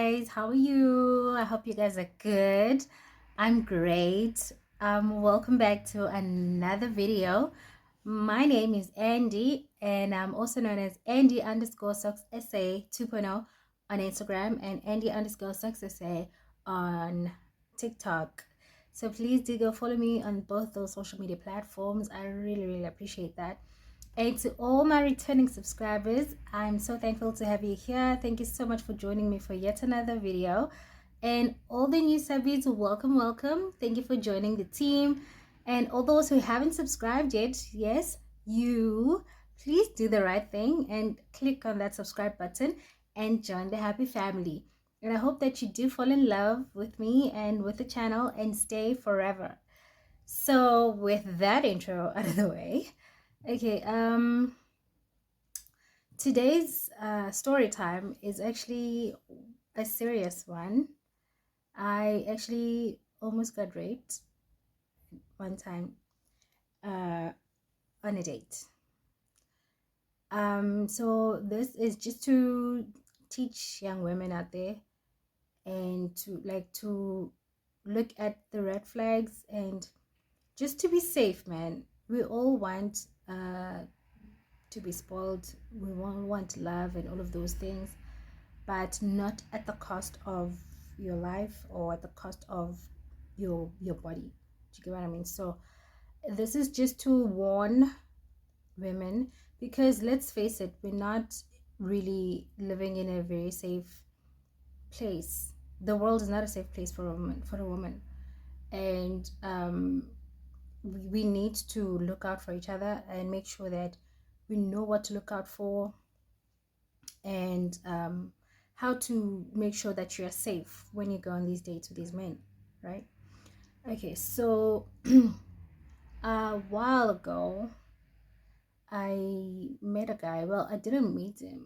guys, how are you? I hope you guys are good. I'm great. Welcome back to another video. My name is Andy, and I'm also known as Andy underscore Socks SA 2.0 on Instagram and Andy underscore Socks SA on TikTok. So please do go follow me on both those social media platforms. I really appreciate that. And to all my returning subscribers, I'm so thankful to have you here. Thank you so much for joining me for yet another video. And all the new subbies, welcome. Thank you for joining the team. And all those who haven't subscribed yet, yes, you, please do the right thing and click on that subscribe button and join the happy family. And I hope that you do fall in love with me and with the channel and stay forever. So with that intro out of the way, okay, today's story time is actually a serious one. I actually almost got raped one time on a date. So this is just to teach young women out there and to look at the red flags and just to be safe, man. We all want to be spoiled. We want love and all of those things, but not at the cost of your life or at the cost of your body. Do you get what I mean? So this is just to warn women, because let's face it, we're not really living in a very safe place. The world is not a safe place for a woman, and we need to look out for each other and make sure that we know what to look out for and how to make sure that you're safe when you go on these dates with these men, right? Okay, so a while ago I met a guy. Well, I didn't meet him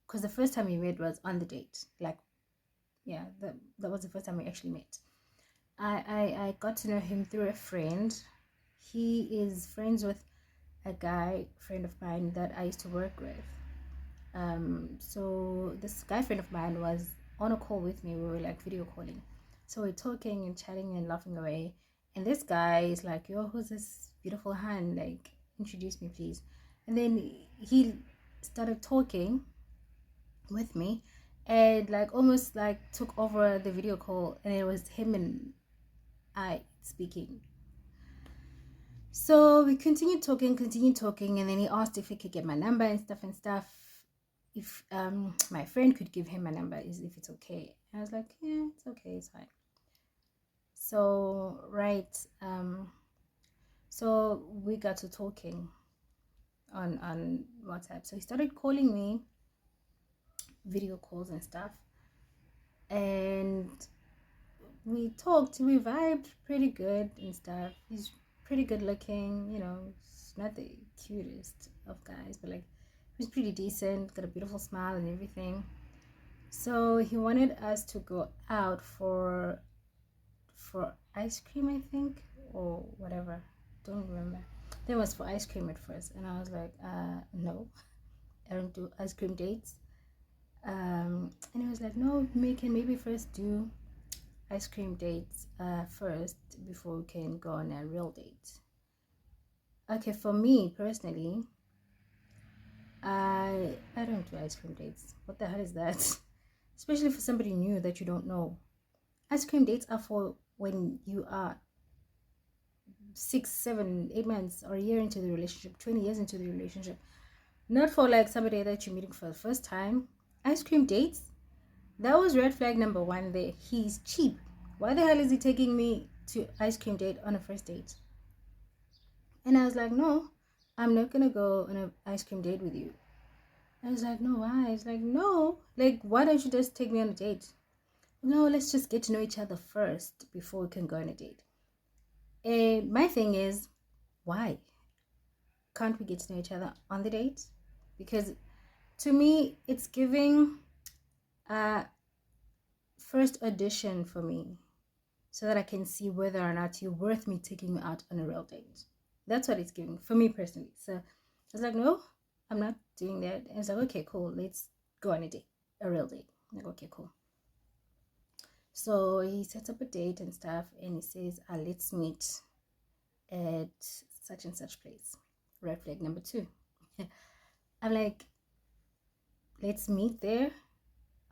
because the first time we met was on the date. Like, yeah, that was the first time we actually met. I got to know him through a friend. He is friends with a guy friend of mine that I used to work with. So this guy friend of mine was on a call with me. We were like video calling, so we're talking and chatting and laughing away. And this guy is like, "Yo, who's this beautiful hand? Like, introduce me, please." And then he started talking with me, and like almost like took over the video call, and it was him and I speaking. So we continued talking, and then he asked if he could get my number and stuff. If my friend could give him my number, is if it's okay. And I was like, yeah, it's okay, it's fine. So so we got to talking on WhatsApp. So he started calling me, video calls and stuff, and we talked, we vibed pretty good and stuff. He's pretty good looking, you know. He's not the cutest of guys, but like he's pretty decent, got a beautiful smile and everything. So he wanted us to go out for ice cream, I think, or whatever, don't remember. There was for ice cream at first, and I was like, no, I don't do ice cream dates. And he was like, no, we can maybe first do ice cream dates first before we can go on a real date. Okay, for me personally, I don't do ice cream dates. What the hell is that? Especially for somebody new that you don't know. Ice cream dates are for when you are 6, 7, 8 months or a year into the relationship, 20 years into the relationship. Not for like somebody that you're meeting for the first time. Ice cream dates, that was red flag number 1 there. He's cheap. Why the hell is he taking me to ice cream date on a first date? And I was like, no, I'm not gonna go on an ice cream date with you. I was like, no, why? It's like, no, like, why don't you just take me on a date? No, let's just get to know each other first before we can go on a date. And my thing is, why can't we get to know each other on the date? Because to me, it's giving first audition for me, so that I can see whether or not you're worth me taking you out on a real date. That's what it's giving for me personally. So I was like, no, I'm not doing that. And it's like, okay, cool, let's go on a date, a real date. I'm like, okay, cool. So he sets up a date and stuff, and he says, let's meet at such and such place. Red flag number 2. I'm like, let's meet there.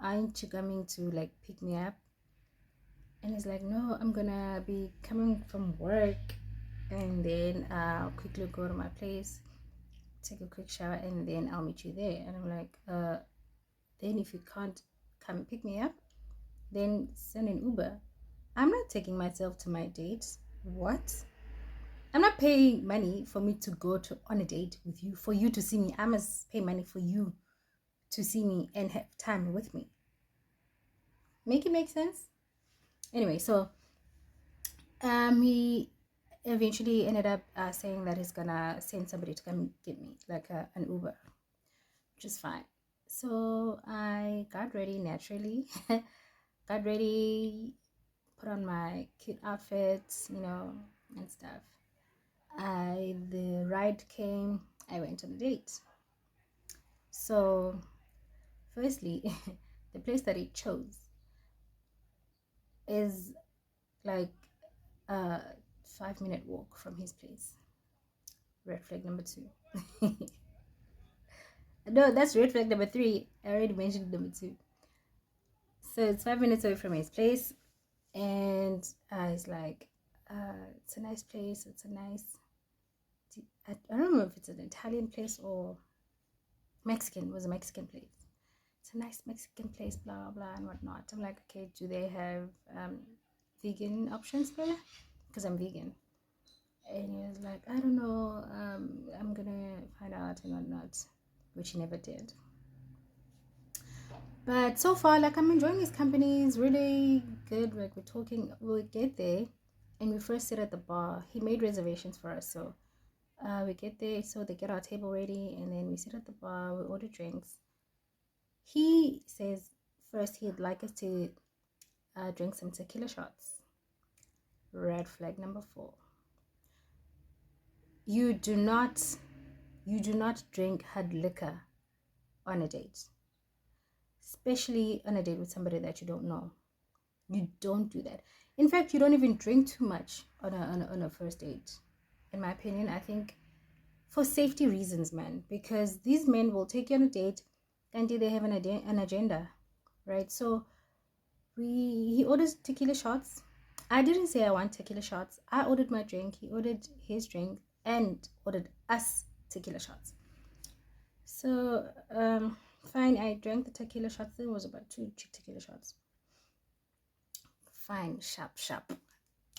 Aren't you coming to like pick me up? And he's like, no, I'm gonna be coming from work, and then I'll quickly go to my place, take a quick shower, and then I'll meet you there. And I'm like, then if you can't come pick me up, then send an Uber. I'm not taking myself to my date. What? I'm not paying money for me to go on a date with you, for you to see me. I must pay money for you to see me and have time with me. Make it make sense? Anyway, so he eventually ended up saying that he's gonna send somebody to come get me, like an Uber, which is fine. So I got ready naturally, got ready, put on my cute outfits, and stuff. The ride came, I went on a date. So firstly, the place that he chose is like a 5-minute walk from his place. Red flag number 2. No, that's red flag number 3. I already mentioned number 2. So it's 5 minutes away from his place, and it's like, it's a nice place. It's a nice, I don't know if it's an Italian place or Mexican. It was a Mexican place. It's a nice Mexican place, blah blah blah and whatnot. I'm like, okay, do they have vegan options there? Because I'm vegan. And he was like, I don't know, I'm gonna find out and whatnot, which he never did. But so far, like, I'm enjoying his company. It's really good. Like, we're talking, we'll get there, and we first sit at the bar. He made reservations for us, so we get there, so they get our table ready, and then we sit at the bar, we order drinks. He says first he'd like us to drink some tequila shots. Red flag number 4. You do not drink hard liquor on a date, especially on a date with somebody that you don't know. You don't do that. In fact, you don't even drink too much on a first date. In my opinion, I think for safety reasons, man, because these men will take you on a date and they have an agenda, right? So he orders tequila shots. I didn't say I want tequila shots. I ordered my drink. He ordered his drink and ordered us tequila shots. So fine, I drank the tequila shots. There was about 2 tequila shots. Fine, sharp.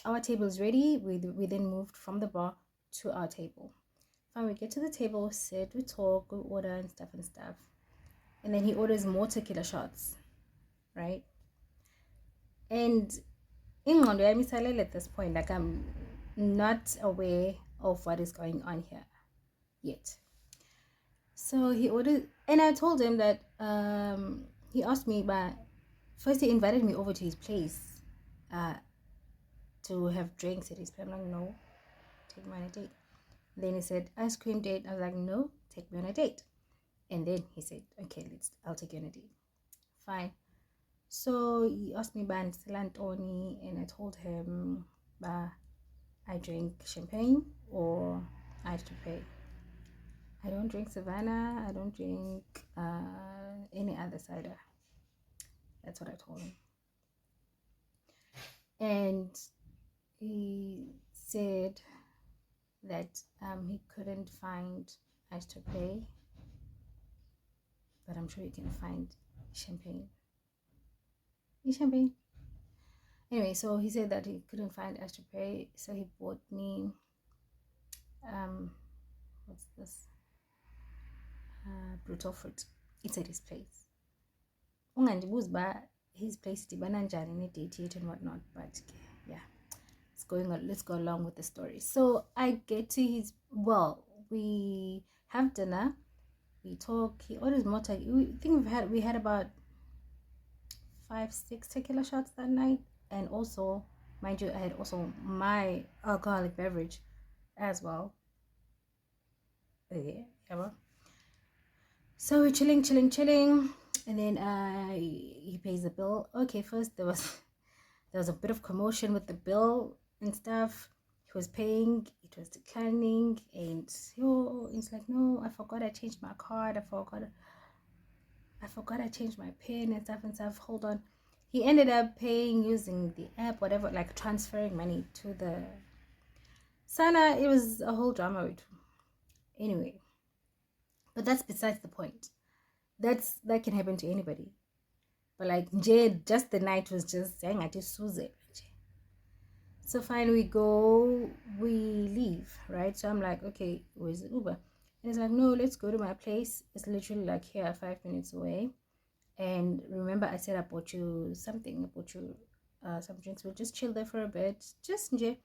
Our table is ready. We then moved from the bar to our table. Fine, we get to the table, sit, we talk, we order and stuff. And then he orders more tequila shots, right? And in Ngondo at this point, like, I'm not aware of what is going on here yet. So he ordered, and I told him that he asked me, but first he invited me over to his place to have drinks at his place. I'm like, no, take me on a date. Then he said, ice cream date. I was like, no, take me on a date. And then he said, okay, I'll take you on a date. Fine. So he asked me about Silantoni, and I told him, I drink champagne or ice to pay. I don't drink Savannah. I don't drink any other cider. That's what I told him. And he said that he couldn't find ice to pay, but I'm sure you can find champagne. Champagne. Anyway, so he said that he couldn't find ice to pay, so he bought me what's this? Brutal fruit. It's at his place. His place date and whatnot, but yeah, let's go along with the story. So I get to we have dinner, we talk, he orders more we had about 5-6 tequila shots that night, and also, mind you, I had also my alcoholic beverage as well. Yeah. So we're chilling, and then he pays the bill. Okay, first there was there was a bit of commotion with the bill and stuff. He was paying, it was declining, and it's like, no, I forgot I changed my card. I forgot I changed my PIN and stuff. Hold on. He ended up paying using the app, whatever, like transferring money to the Sana. It was a whole drama. Anyway, but that's besides the point. That can happen to anybody. But like just the night was just saying I just Suze. So fine, we leave, right? So I'm like, okay, where's the Uber? And it's like, no, let's go to my place. It's literally like here, 5 minutes away. And remember, I said I bought you something. I bought you some drinks. We'll just chill there for a bit, just enjoy.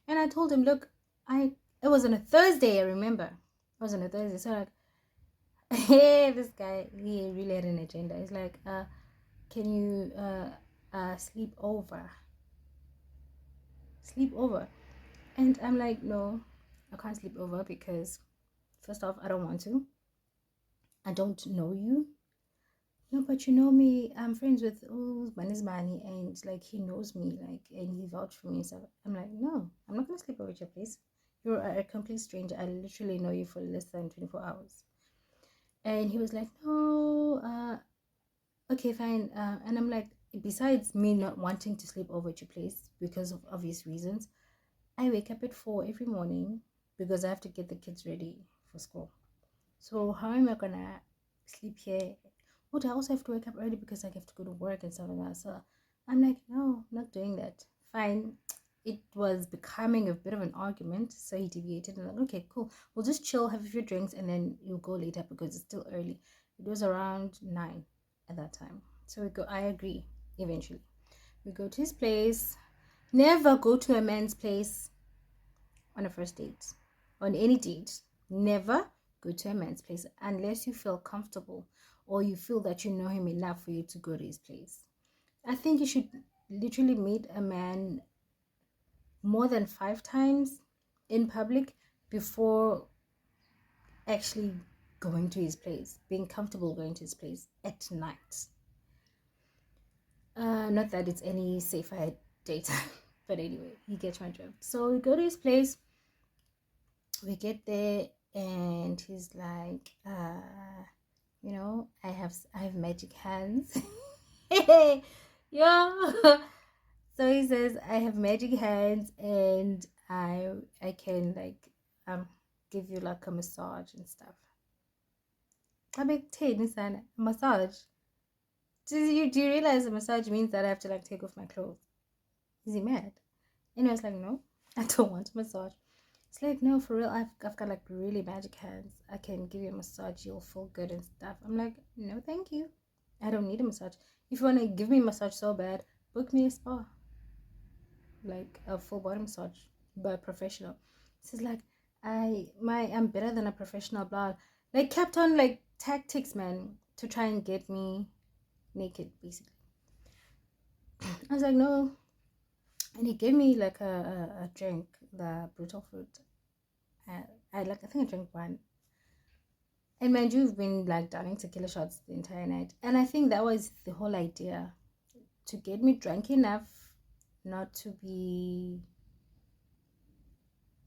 And I told him, look, it was on a Thursday. I remember it was on a Thursday. So like, hey, this guy, he really had an agenda. He's like, can you sleep over? And I'm like, no, I can't sleep over because first off, I don't want to. I don't know you. No, but you know me, I'm friends with Manizmani, and like he knows me, like, and he vouched for me. So I'm like, no, I'm not gonna sleep over at your place. You're a complete stranger. I literally know you for less than 24 hours. And he was like, no, okay, fine. And I'm like, besides me not wanting to sleep over at your place because of obvious reasons, I wake up at 4 every morning because I have to get the kids ready for school. So how am I gonna sleep here? But I also have to wake up early because I have to go to work and stuff like that. So I'm like, no, I'm not doing that. Fine. It was becoming a bit of an argument, so he deviated and like, okay, cool. We'll just chill, have a few drinks, and then you'll go later because it's still early. It was around 9 at that time. So we go. I agree. Eventually, we go to his place. Never go to a man's place on a first date, on any date. Never go to a man's place unless you feel comfortable or you feel that you know him enough for you to go to his place. I think you should literally meet a man more than 5 times in public before actually going to his place, being comfortable going to his place at night. Not that it's any safer at daytime, but anyway, you get my drift. So we go to his place, we get there, and he's like, I have magic hands. Yeah. So he says I have magic hands and I can like give you like a massage and stuff. I make a massage. Do you realize a massage means that I have to like take off my clothes? Is he mad? And I was like, no, I don't want a massage. It's like, no, for real, I've got like really magic hands. I can give you a massage, you'll feel good and stuff. I'm like, no, thank you. I don't need a massage. If you want to give me a massage so bad, book me a spa. Like a full body massage by a professional. This is like, I'm better than a professional, blah. Like kept on like tactics, man, to try and get me naked, basically. I was like, no. And he gave me like a drink, the brutal fruit. I think I drank one. And mind you, you've been like downing tequila shots the entire night. And I think that was the whole idea. To get me drunk enough not to be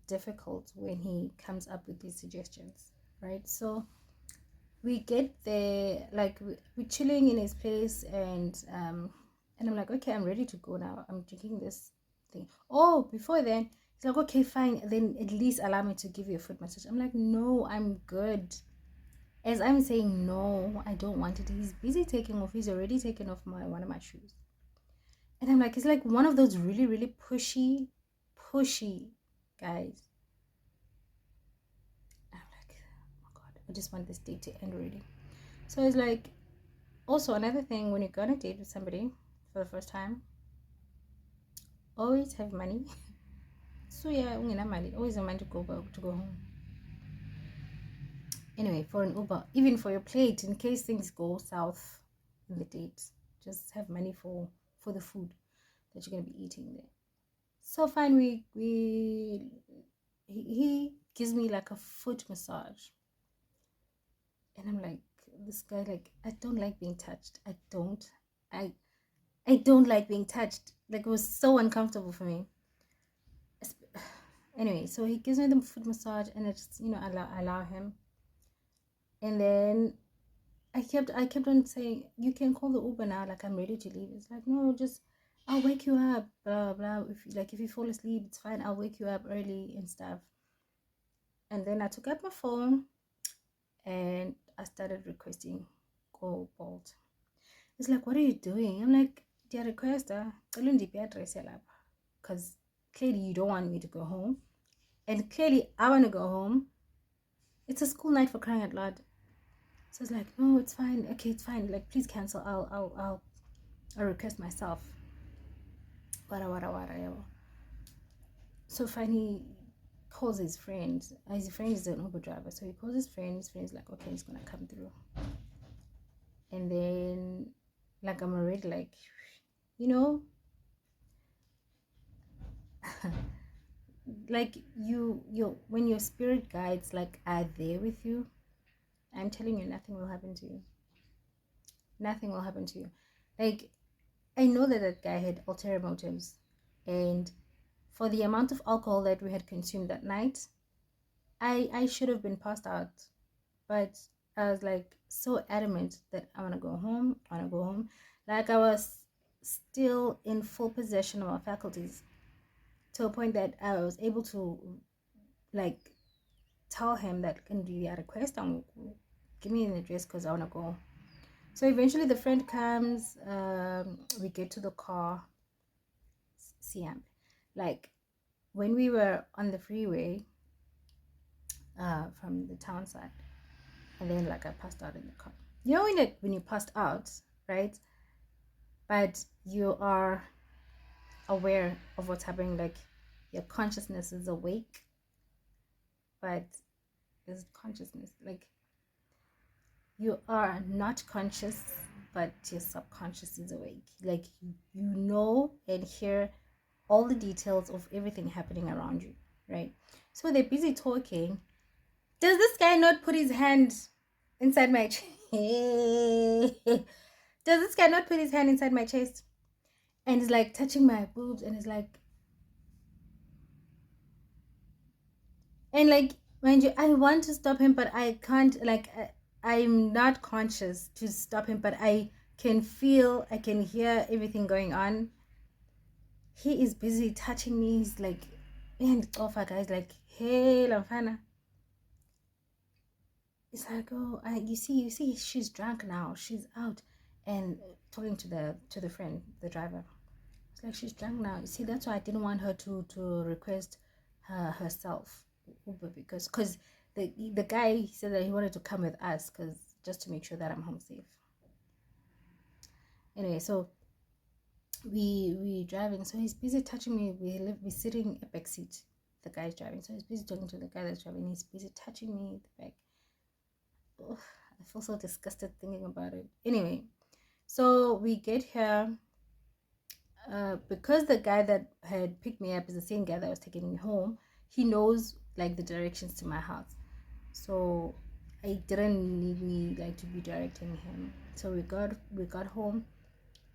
difficult when he comes up with these suggestions. Right? So we get there, like we're chilling in his place, and I'm like, okay, I'm ready to go now. I'm drinking this thing. Oh, before then, he's like, okay, fine. Then at least allow me to give you a foot massage. I'm like, no, I'm good. As I'm saying, no, I don't want it. He's busy taking off. He's already taken off one of my shoes. And I'm like, it's like one of those really, really pushy guys. I'm like, oh my God, I just want this date to end already. So it's like, also another thing, when you go on a date with somebody for the first time, always have money. So yeah, always have money to go home. Anyway, for an Uber, even for your plate, in case things go south in the date, just have money for the food that you're gonna be eating there. So fine, he gives me like a foot massage, and I'm like, this guy, like, I don't like being touched. I don't like being touched. Like, it was so uncomfortable for me. Anyway, so he gives me the foot massage, and I just, allow him. And then I kept on saying, you can call the Uber now, like I'm ready to leave. It's like, no, just I'll wake you up, blah blah. If you fall asleep, it's fine. I'll wake you up early and stuff. And then I took out my phone and I started requesting go Bolt. It's like, what are you doing? I'm like, dear requester, because clearly you don't want me to go home, and clearly I want to go home. It's a school night, for crying out loud. So it's like, no, it's fine. Okay, it's fine. Like, please cancel. I'll request myself. Wada. So finally calls his friend. His friend is an Uber driver. So he calls his friend. His friend's like, okay, he's gonna come through. And then, like, I'm already like, you know, like you when your spirit guides like are there with you, I'm telling you, nothing will happen to you. Nothing will happen to you. Like, I know that that guy had ulterior motives, and for the amount of alcohol that we had consumed that night, I should have been passed out. But I was like so adamant that I want to go home. I want to go home. Like, I was still in full possession of my faculties, to a point that I was able to, like, tell him that, can do a request and give me an address because I want to go. So eventually the friend comes, we get to the car. Siam, like, when we were on the freeway from the town side, and then, like, I passed out in the car. You know, when you passed out, right? But you are aware of what's happening, like your consciousness is awake, but is consciousness, like, you are not conscious, but your subconscious is awake. Like, you know and hear all the details of everything happening around you, right? So they're busy talking. Does this guy not put his hand inside my chest? Does this guy not put his hand inside my chest? And he's like touching my boobs, and he's like, and like, mind you, I want to stop him, but I can't. Like, I'm not conscious to stop him, but I can feel, I can hear everything going on. He is busy touching me. He's like, and offer guys like, hey, Lamfana. It's like, oh, you see, she's drunk now. She's out, and talking to the friend, the driver. It's like, she's drunk now. You see, that's why I didn't want her to request herself Uber, because the guy said that he wanted to come with us, because just to make sure that I'm home safe. Anyway, so we driving. So he's busy touching me. We sitting a back seat. The guy's driving, so he's busy talking to the guy that's driving. He's busy touching me at the back. Ugh, I feel so disgusted thinking about it. Anyway, so we get here. Because the guy that had picked me up is the same guy that was taking me home, he knows like the directions to my house. So I didn't need me like to be directing him. So we got home,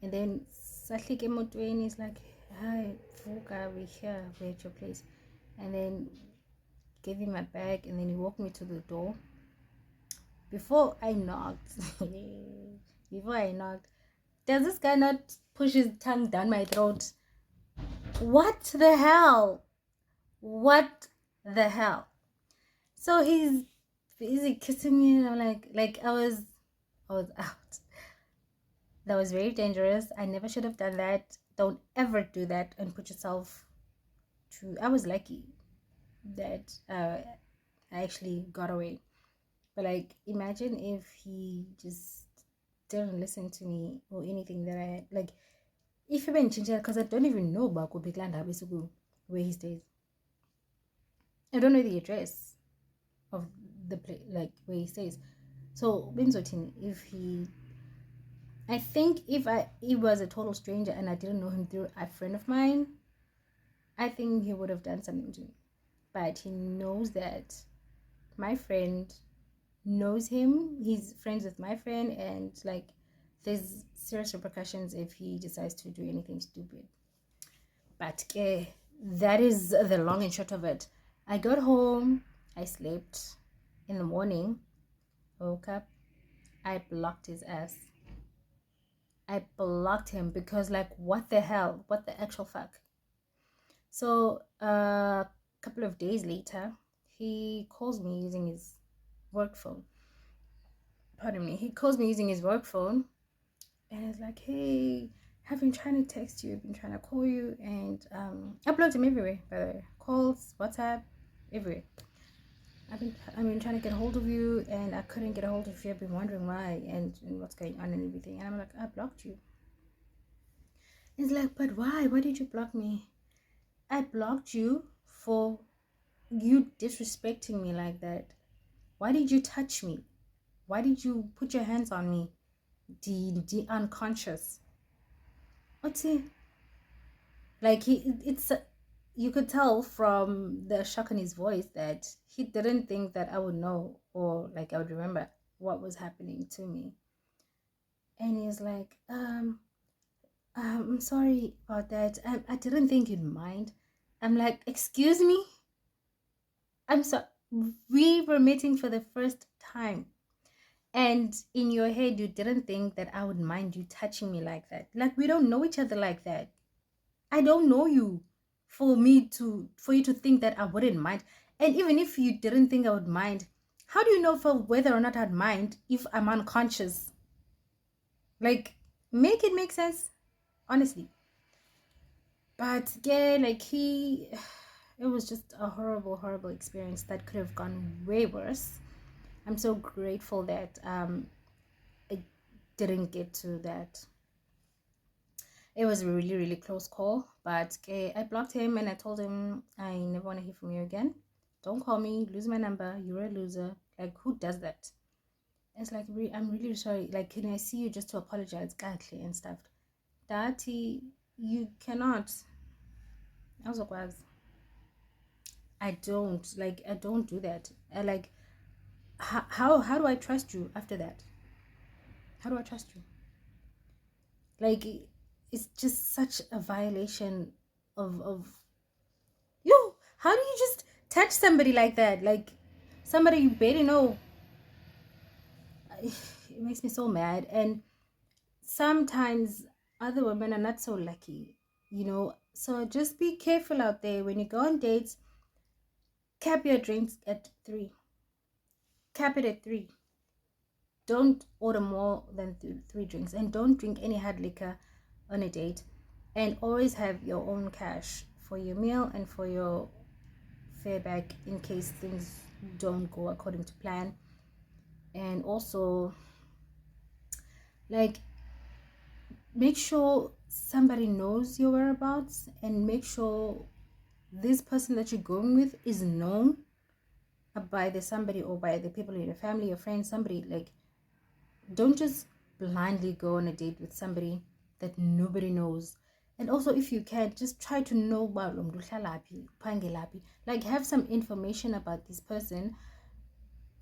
and then Sahli came out and he's like, "Hi, Fuka, we're here. We're at your place." And then gave him my bag, and then he walked me to the door. Before I knocked, does this guy not push his tongue down my throat? What the hell? What the hell? So he's busy kissing me, and I'm like I was out. That was very dangerous. I never should have done that. Don't ever do that and put yourself to. I was lucky that I actually got away. But like, imagine if he just didn't listen to me or anything that I had. Like, if he been changed, because I don't even know about where he stays. I don't know the address of the place, like where he stays. So Benzotin, if he, I think if he was a total stranger and I didn't know him through a friend of mine, I think he would have done something to me. But he knows that my friend knows him. He's friends with my friend, and like there's serious repercussions if he decides to do anything stupid. But that is the long and short of it. I got home, I slept. In the morning, woke up, I blocked his ass. I blocked him because, like, what the hell? What the actual fuck? So a couple of days later, he calls me using his work phone. Pardon me. He calls me using his work phone, and it's like, "Hey, I've been trying to text you. I've been trying to call you, and I blocked him everywhere. By the way, calls, WhatsApp, everywhere. I've been trying to get a hold of you, and I couldn't get a hold of you. I've been wondering why and what's going on and everything." And I'm like, "I blocked you." It's like, "But why? Why did you block me?" "I blocked you for you disrespecting me like that. Why did you touch me? Why did you put your hands on me? The unconscious." What's it? Like it's you could tell from the shock in his voice that he didn't think that I would know, or like I would remember what was happening to me. And he's like, I'm sorry about that. I didn't think you'd mind. I'm like, "Excuse me? I'm so We were meeting for the first time. And in your head, you didn't think that I would mind you touching me like that. Like, we don't know each other like that. I don't know you for you to think that I wouldn't mind. And even if you didn't think I would mind, how do you know for whether or not I'd mind if I'm unconscious? Like, make it make sense, honestly." But yeah, like it was just a horrible, horrible experience that could have gone way worse. I'm so grateful that I didn't get to that. It was a really, really close call, but I blocked him and I told him I never want to hear from you again. Don't call me, lose my number, you're a loser. Like, who does that? It's like, I'm really sorry. Like, can I see you just to apologize, Gakli and stuff? Dati, you cannot. Otherwise, I don't do that. I like, how do I trust you after that? How do I trust you? Like, it's just such a violation of you. How do you just touch somebody like that? Like, somebody you barely know. It makes me so mad. And sometimes other women are not so lucky, so just be careful out there when you go on dates. Cap your drinks at 3. Cap it at 3. Don't order more than 3 drinks, and don't drink any hard liquor on a date. And always have your own cash for your meal and for your fare back in case things don't go according to plan. And also, like, make sure somebody knows your whereabouts, and make sure this person that you're going with is known by the somebody, or by the people in your family, your friends, somebody. Like, don't just blindly go on a date with somebody that nobody knows. And also, if you can, just try to know about like, have some information about this person,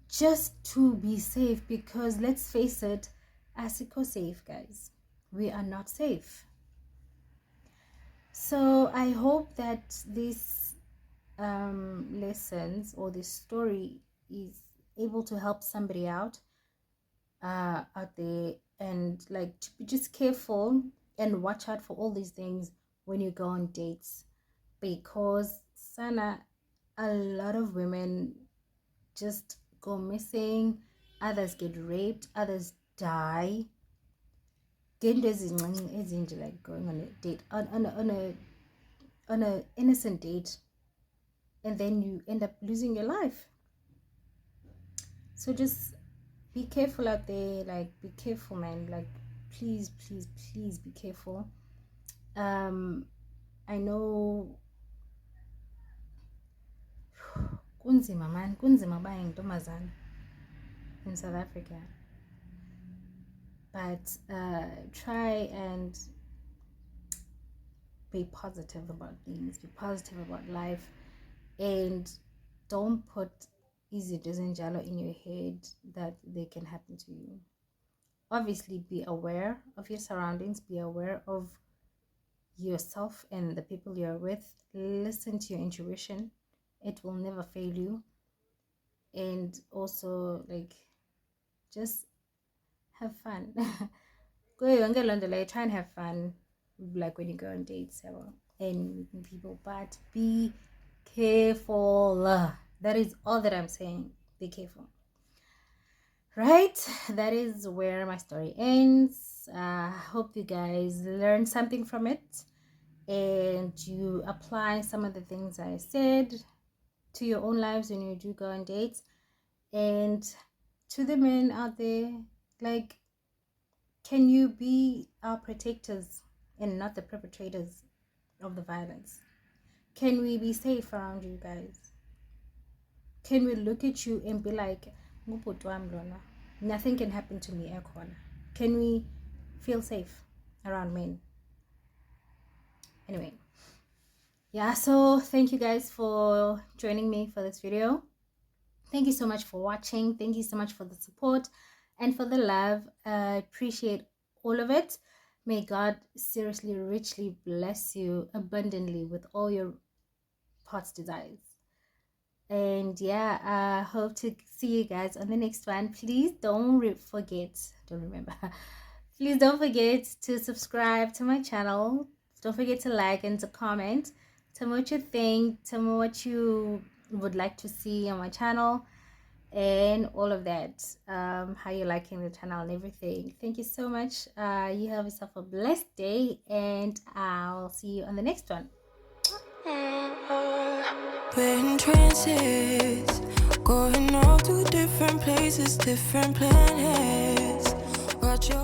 just to be safe. Because let's face it, asiko safe, guys, we are not safe. So I hope that this lessons, or this story, is able to help somebody out there. And like, to be just careful and watch out for all these things when you go on dates, because sana, a lot of women just go missing, others get raped, others die. Like going on a date, on a innocent date, and then you end up losing your life. So just be careful out there. Like, be careful, man. Like, please, please, please be careful. I know kunzima, man, kunzima buying domazan in South Africa, but try and be positive about things, be positive about life, and don't put easy doesn't jello in your head that they can happen to you. obviously be aware of your surroundings, be aware of yourself and the people you're with. Listen to your intuition, it will never fail you. And also, like, just have fun. Try and have fun, like when you go on dates and meeting people, but be careful. That is all that I'm saying. Be careful. Right, that is where my story ends. Hope you guys learned something from it and you apply some of the things I said to your own lives when you do go on dates. And to the men out there, like, can you be our protectors and not the perpetrators of the violence? Can we be safe around you guys? Can we look at you and be like, nothing can happen to me? Can we feel safe around men? Anyway, yeah, so thank you guys for joining me for this video. Thank you so much for watching. Thank you so much for the support and for the love. I appreciate all of it. May God seriously richly bless you abundantly with all your heart's desires. And yeah, I hope to see you guys on the next one. Please don't forget to subscribe to my channel. Don't forget to like and to comment. Tell me what you think. Tell me what you would like to see on my channel and all of that. How you're liking the channel and everything. Thank you so much. You have yourself a blessed day, and I'll see you on the next one. We're in trances, going off to different places, different planets. Watch your